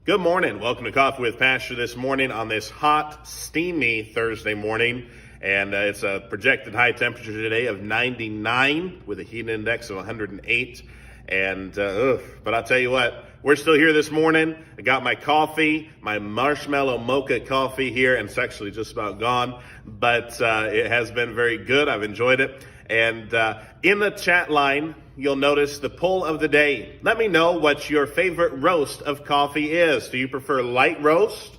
Good morning. Welcome to Coffee with Pastor this morning on this hot, steamy Thursday morning. And it's a projected high temperature today of 99 with a heat index of 108. But I'll tell you what, we're still here this morning. I got my coffee, my marshmallow mocha coffee here, and it's actually just about gone. But it has been very good. I've enjoyed it. And in the chat line, you'll notice the poll of the day. Let me know what your favorite roast of coffee is. Do you prefer light roast,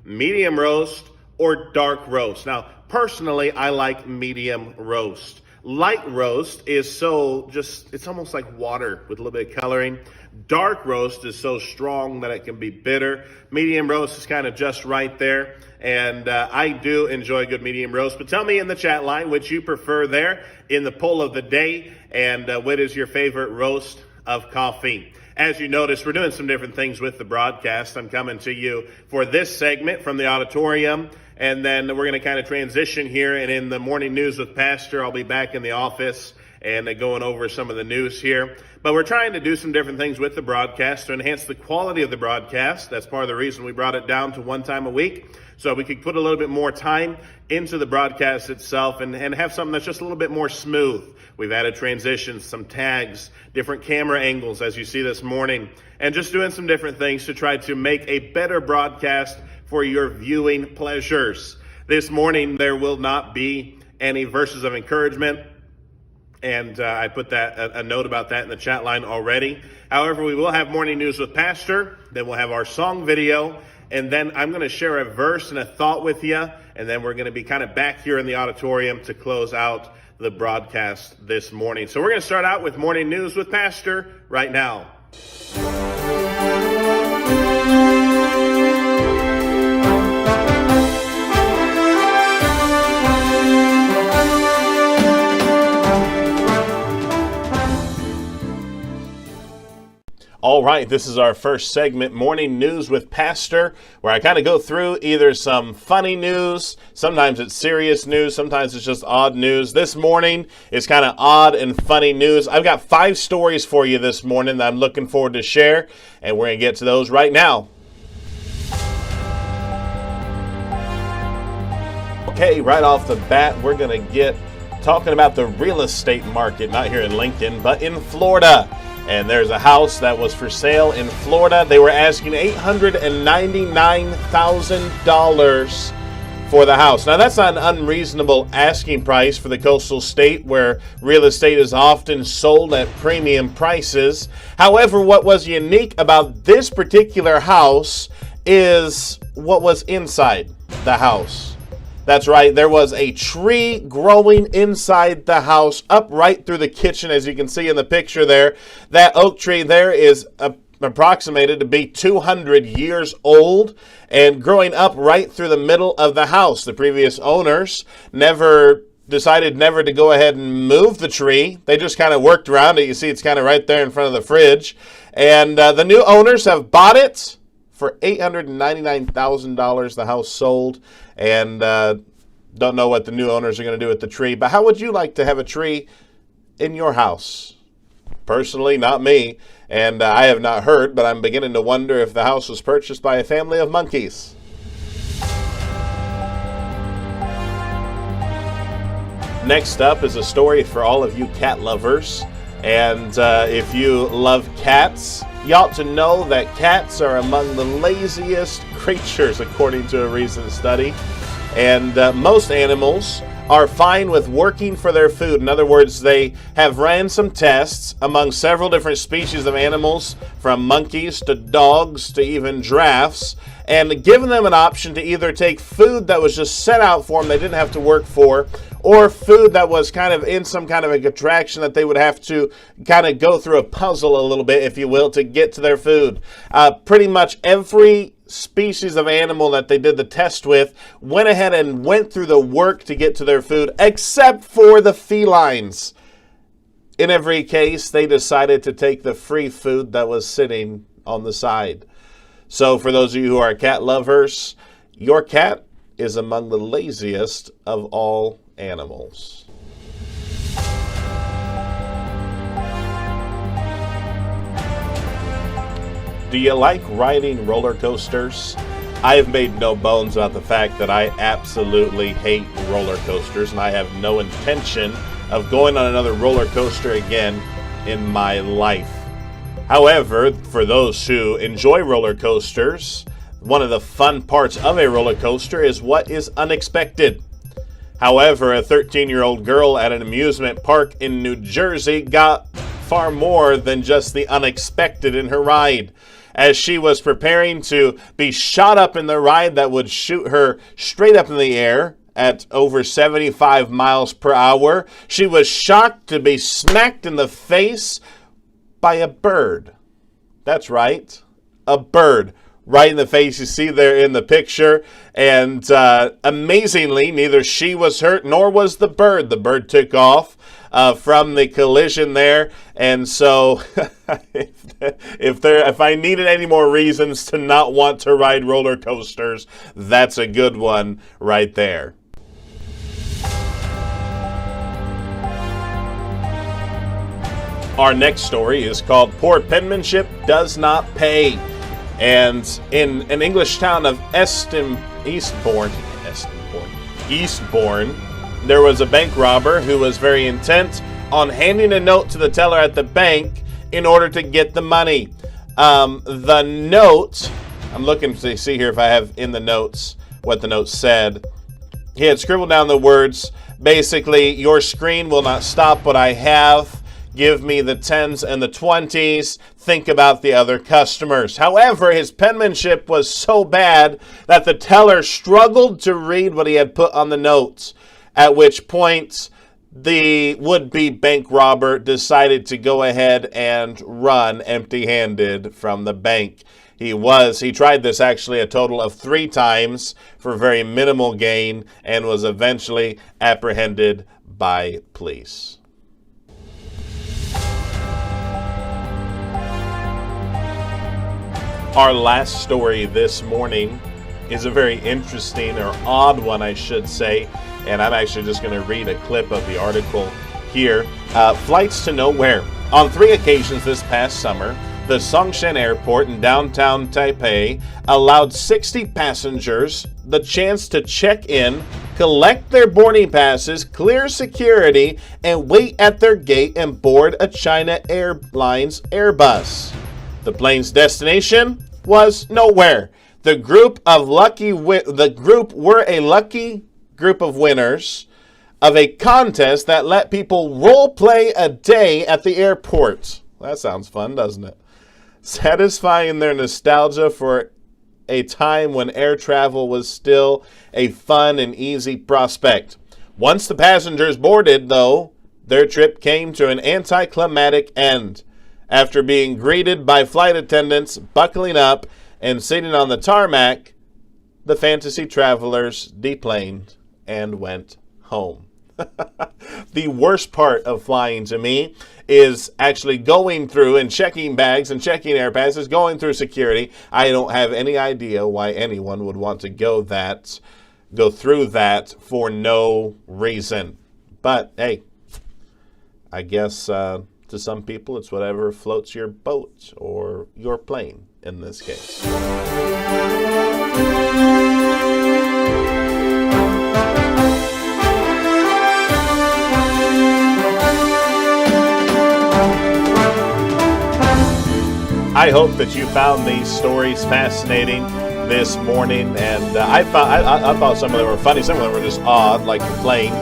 medium roast, or dark roast? Now, personally, I like medium roast. Light roast is it's almost like water with a little bit of coloring. Dark roast is so strong that it can be bitter. Medium roast is kind of just right there. And I do enjoy a good medium roast. But tell me in the chat line which you prefer there in the poll of the day. And what is your favorite roast of coffee? As you notice, we're doing some different things with the broadcast. I'm coming to you for this segment from the auditorium. And then we're going to kind of transition here. And in the morning news with Pastor, I'll be back in the office and going over some of the news here. But we're trying to do some different things with the broadcast to enhance the quality of the broadcast. That's part of the reason we brought it down to one time a week, so we could put a little bit more time into the broadcast itself and have something that's just a little bit more smooth. We've added transitions, some tags, different camera angles as you see this morning, and just doing some different things to try to make a better broadcast for your viewing pleasures. This morning, there will not be any verses of encouragement. And I put a note about that in the chat line already. However, we will have morning news with Pastor. Then we'll have our song video. And then I'm going to share a verse and a thought with you. And then we're going to be kind of back here in the auditorium to close out the broadcast this morning. So we're going to start out with morning news with Pastor right now. All right, this is our first segment, Morning News with Pastor, where I kind of go through either some funny news, sometimes it's serious news, sometimes it's just odd news. This morning is kind of odd and funny news. I've got 5 stories for you this morning that I'm looking forward to share, and we're going to get to those right now. Okay, right off the bat, we're going to get talking about the real estate market, not here in Lincoln, but in Florida. And there's a house that was for sale in Florida. They were asking $899,000 for the house. Now, that's not an unreasonable asking price for the coastal state where real estate is often sold at premium prices. However, what was unique about this particular house is what was inside the house. That's right, there was a tree growing inside the house, up right through the kitchen, as you can see in the picture there. That oak tree there is approximated to be 200 years old and growing up right through the middle of the house. The previous owners decided never to go ahead and move the tree. They just kind of worked around it. You see it's kind of right there in front of the fridge. And the new owners have bought it for $899,000. The house sold, and don't know what the new owners are going to do with the tree. But how would you like to have a tree in your house? Personally, not me. And I have not heard, but I'm beginning to wonder if the house was purchased by a family of monkeys. Next up is a story for all of you cat lovers. And if you love cats, you ought to know that cats are among the laziest creatures, according to a recent study. And most animals are fine with working for their food. In other words, they have ran some tests among several different species of animals, from monkeys to dogs to even giraffes, and given them an option to either take food that was just set out for them, they didn't have to work for, or food that was kind of in some kind of a contraction that they would have to kind of go through a puzzle a little bit, if you will, to get to their food. Pretty much every species of animal that they did the test with went ahead and went through the work to get to their food, except for the felines. In every case, they decided to take the free food that was sitting on the side. So for those of you who are cat lovers, your cat is among the laziest of all animals. Do you like riding roller coasters? I have made no bones about the fact that I absolutely hate roller coasters, and I have no intention of going on another roller coaster again in my life. However, for those who enjoy roller coasters, one of the fun parts of a roller coaster is what is unexpected. However, a 13-year-old girl at an amusement park in New Jersey got far more than just the unexpected in her ride. As she was preparing to be shot up in the ride that would shoot her straight up in the air at over 75 miles per hour, she was shocked to be smacked in the face by a bird. That's right, a bird. Right in the face, you see there in the picture. And amazingly, neither she was hurt nor was the bird. The bird took off from the collision there. And so if I needed any more reasons to not want to ride roller coasters, that's a good one right there. Our next story is called Poor Penmanship Does Not Pay. And in an English town of Eastbourne, there was a bank robber who was very intent on handing a note to the teller at the bank in order to get the money. The note, I'm looking to see here if I have in the notes what the note said. He had scribbled down the words, basically, your screen will not stop what I have. Give me the 10s and the 20s. Think about the other customers. However, his penmanship was so bad that the teller struggled to read what he had put on the notes, at which point the would-be bank robber decided to go ahead and run empty-handed from the bank. He tried this actually a total of 3 times for very minimal gain and was eventually apprehended by police. Our last story this morning is a very interesting or odd one, I should say, and I'm actually just going to read a clip of the article here. Flights to nowhere. On 3 occasions this past summer, the Songshan Airport in downtown Taipei allowed 60 passengers the chance to check in, collect their boarding passes, clear security, and wait at their gate and board a China Airlines Airbus. The plane's destination was nowhere. The group were a lucky group of winners of a contest that let people role play a day at the airport. That sounds fun, doesn't it? Satisfying their nostalgia for a time when air travel was still a fun and easy prospect. Once the passengers boarded, though, their trip came to an anticlimactic end. After being greeted by flight attendants, buckling up, and sitting on the tarmac, the fantasy travelers deplaned and went home. The worst part of flying to me is actually going through and checking bags and checking air passes, going through security. I don't have any idea why anyone would want to go through that for no reason. But hey, I guess to some people, it's whatever floats your boat or your plane in this case. I hope that you found these stories fascinating this morning, and I thought some of them were funny, some of them were just odd, like the plane.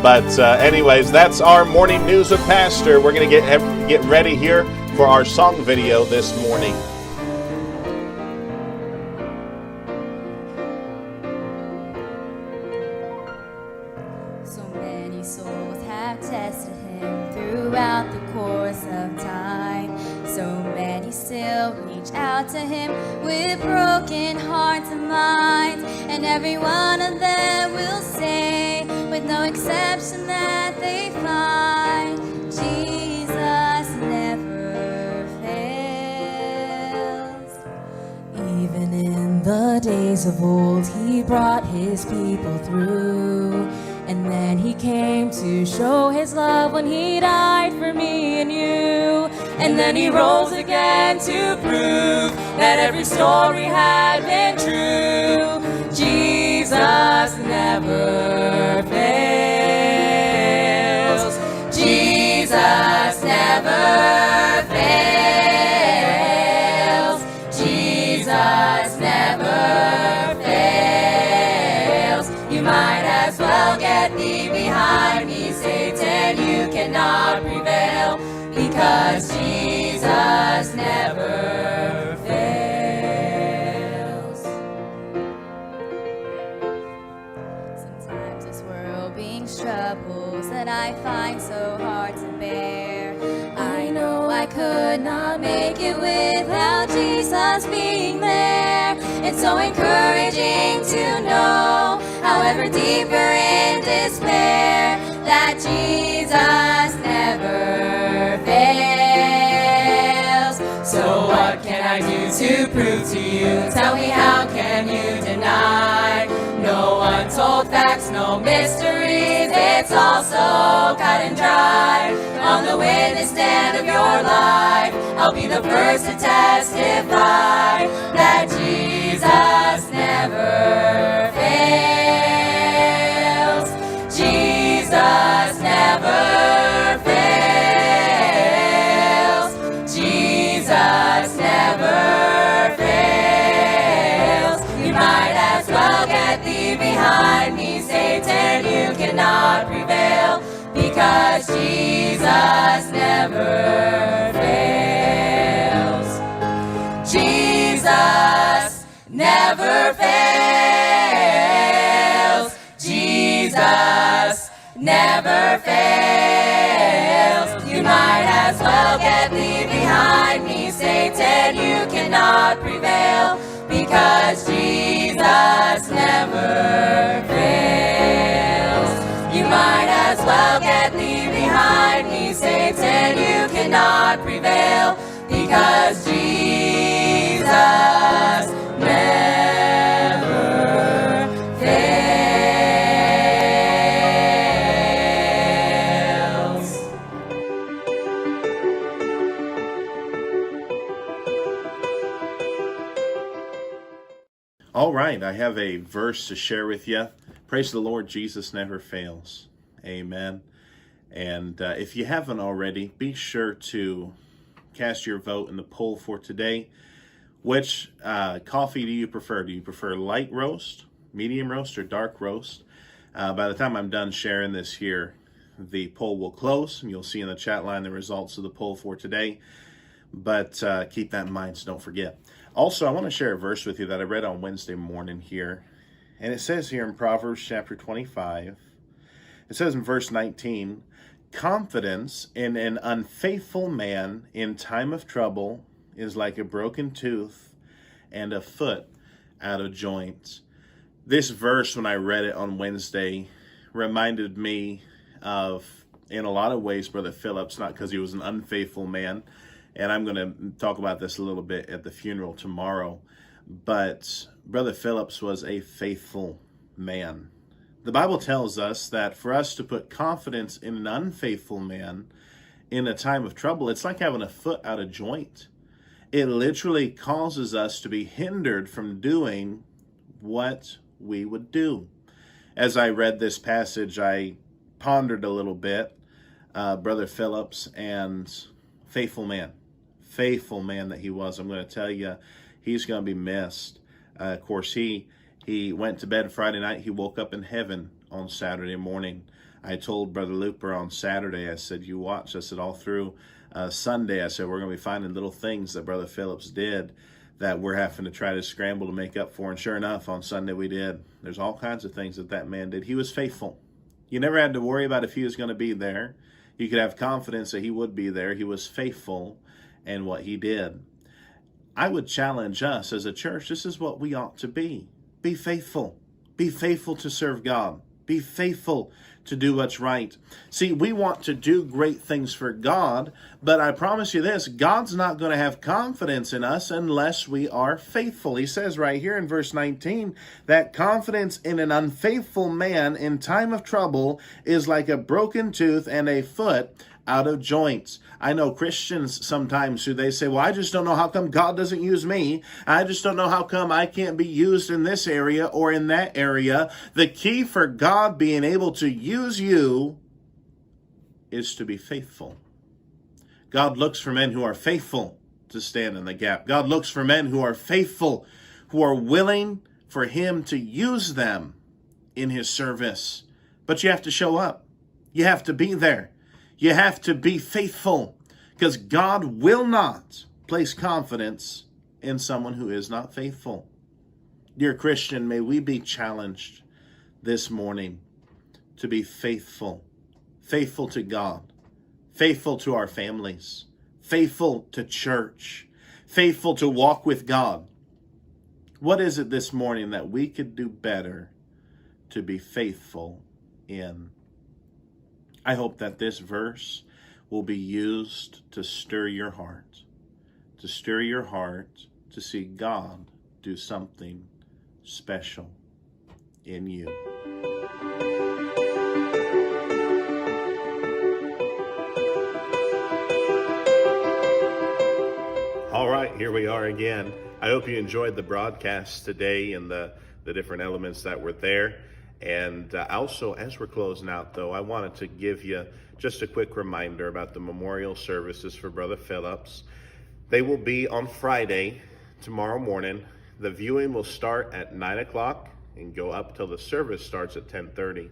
But anyways, that's our morning news with Pastor. We're going to get ready here for our song video this morning. So many souls have tested him throughout the course of time. So many still reach out to him with broken hearts and minds. And every one of them will say, with no exception, that they find Jesus never fails. Even in the days of old, he brought his people through. And then he came to show his love when he died for me and you. And then he rose again to prove that every story had been true. Jesus never fails. Jesus never fails. Jesus never fails. You might as well get thee behind me, Satan, you cannot prevail, because Jesus never fails. Sometimes this world brings troubles that I find so hard to bear. I know I could not make it without Jesus being there. It's so encouraging to know, however deep you're in despair, that Jesus never fails. So what can I do to prove to you? Tell me, how can you deny? No untold facts, no mysteries, it's all so cut and dry. On the witness stand of your life, I'll be the first to testify that Jesus never fails. Jesus never fails. Jesus never fails. You might as well get thee behind me, Satan, you cannot prevail, because Jesus never fails. Jesus never fails. Jesus never fails. You might as well get thee behind me, Satan, you cannot prevail, because Jesus never fails. You might as well get thee behind me, Satan, you cannot prevail, because Jesus never fails. All right, I have a verse to share with you. Praise the Lord, Jesus never fails. Amen. And if you haven't already, be sure to cast your vote in the poll for today. Which coffee do you prefer? Do you prefer light roast, medium roast, or dark roast? By the time I'm done sharing this here, the poll will close, and you'll see in the chat line the results of the poll for today. But keep that in mind, so don't forget. Also, I want to share a verse with you that I read on Wednesday morning here. And it says here in Proverbs chapter 25, it says in verse 19, confidence in an unfaithful man in time of trouble is like a broken tooth and a foot out of joint. This verse, when I read it on Wednesday, reminded me of, in a lot of ways, Brother Phillips, not because he was an unfaithful man, and I'm going to talk about this a little bit at the funeral tomorrow, but Brother Phillips was a faithful man. The Bible tells us that for us to put confidence in an unfaithful man in a time of trouble, it's like having a foot out of joint. It literally causes us to be hindered from doing what we would do. As I read this passage, I pondered a little bit, Brother Phillips, and faithful man that he was. I'm going to tell you, he's going to be missed. Of course, he went to bed Friday night. He woke up in heaven on Saturday morning. I told Brother Looper on Saturday, I said, you watch. I said, all through Sunday, I said, we're going to be finding little things that Brother Phillips did that we're having to try to scramble to make up for. And sure enough, on Sunday we did. There's all kinds of things that man did. He was faithful. You never had to worry about if he was going to be there. You could have confidence that he would be there. He was faithful in what he did. I would challenge us as a church, this is what we ought to be. Be faithful. Be faithful to serve God. Be faithful to do what's right. See, we want to do great things for God, but I promise you this, God's not going to have confidence in us unless we are faithful. He says right here in verse 19 that confidence in an unfaithful man in time of trouble is like a broken tooth and a foot out of joints. I know Christians sometimes who they say, well, I just don't know how come God doesn't use me. I just don't know how come I can't be used in this area or in that area. The key for God being able to use you is to be faithful. God looks for men who are faithful to stand in the gap. God looks for men who are faithful, who are willing for him to use them in his service. But you have to show up. You have to be there. You have to be faithful, because God will not place confidence in someone who is not faithful. Dear Christian, may we be challenged this morning to be faithful. Faithful to God. Faithful to our families. Faithful to church. Faithful to walk with God. What is it this morning that we could do better to be faithful in? I hope that this verse will be used to stir your heart. To stir your heart to see God do something special in you. All right, here we are again. I hope you enjoyed the broadcast today and the different elements that were there. And also, as we're closing out, though, I wanted to give you just a quick reminder about the memorial services for Brother Phillips. They will be on Friday, tomorrow morning. The viewing will start at 9 o'clock and go up till the service starts at 10:30.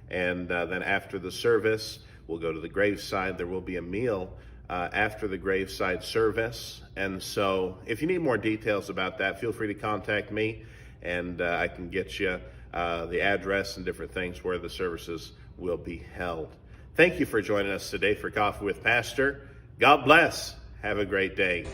And then after the service, we'll go to the graveside. There will be a meal after the graveside service. And so if you need more details about that, feel free to contact me, and I can get you the address and different things where the services will be held. Thank you for joining us today for Coffee with Pastor. God bless. Have a great day.